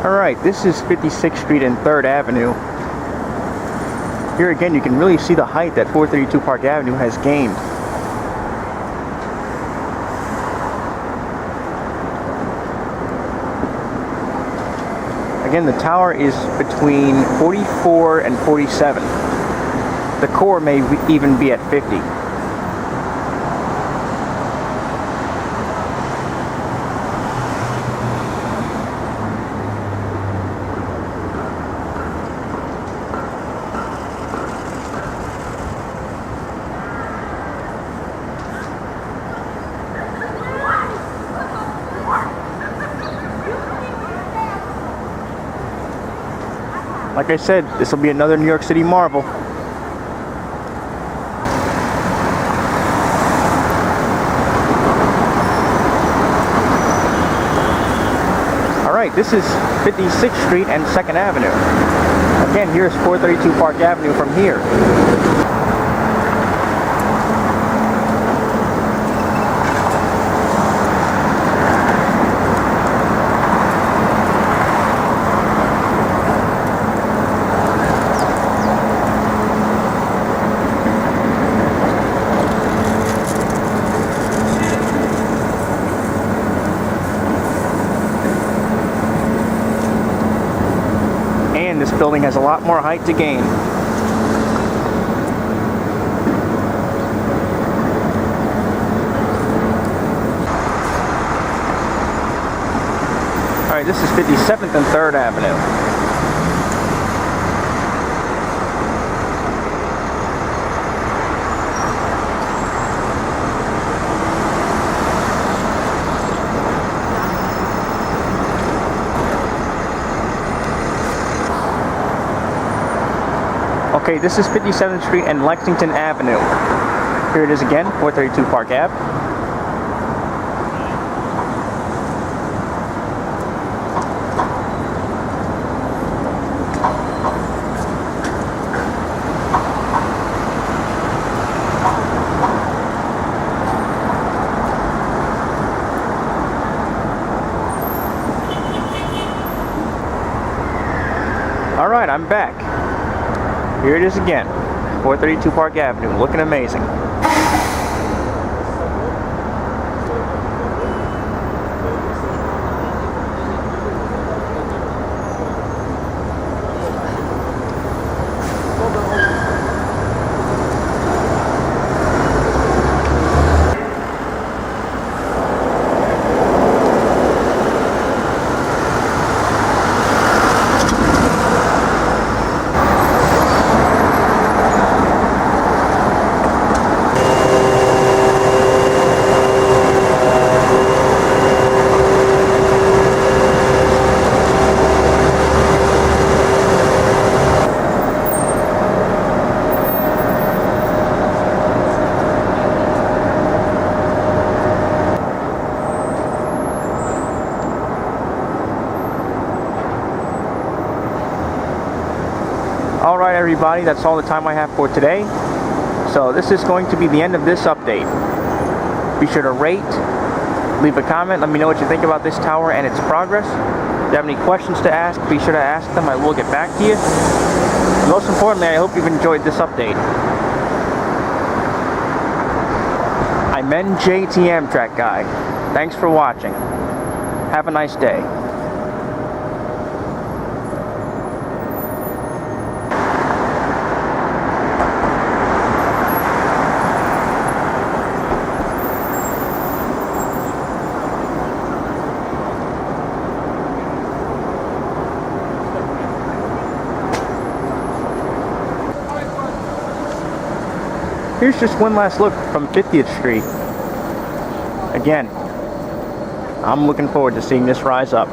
Alright, this is 56th Street and 3rd Avenue. Here again, you can really see the height that 432 Park Avenue has gained. Again, the tower is between 44 and 47. The core may even be at 50. Like I said, this will be another New York City marvel. Alright, this is 56th Street and 2nd Avenue. Again, here's 432 Park Avenue from here. This building has a lot more height to gain. Alright, this is 57th and 3rd Avenue. Okay, this is 57th Street and Lexington Avenue. Here it is again, 432 Park Ave. Alright, I'm back. Here it is again, 432 Park Avenue, looking amazing. Alright everybody, that's all the time I have for today. So this is going to be the end of this update. Be sure to rate, leave a comment, let me know what you think about this tower and its progress. If you have any questions to ask, be sure to ask them, I will get back to you. And most importantly, I hope you've enjoyed this update. I'm NJT Amtrak Guy. Thanks for watching. Have a nice day. Here's just one last look from 50th Street. Again, I'm looking forward to seeing this rise up.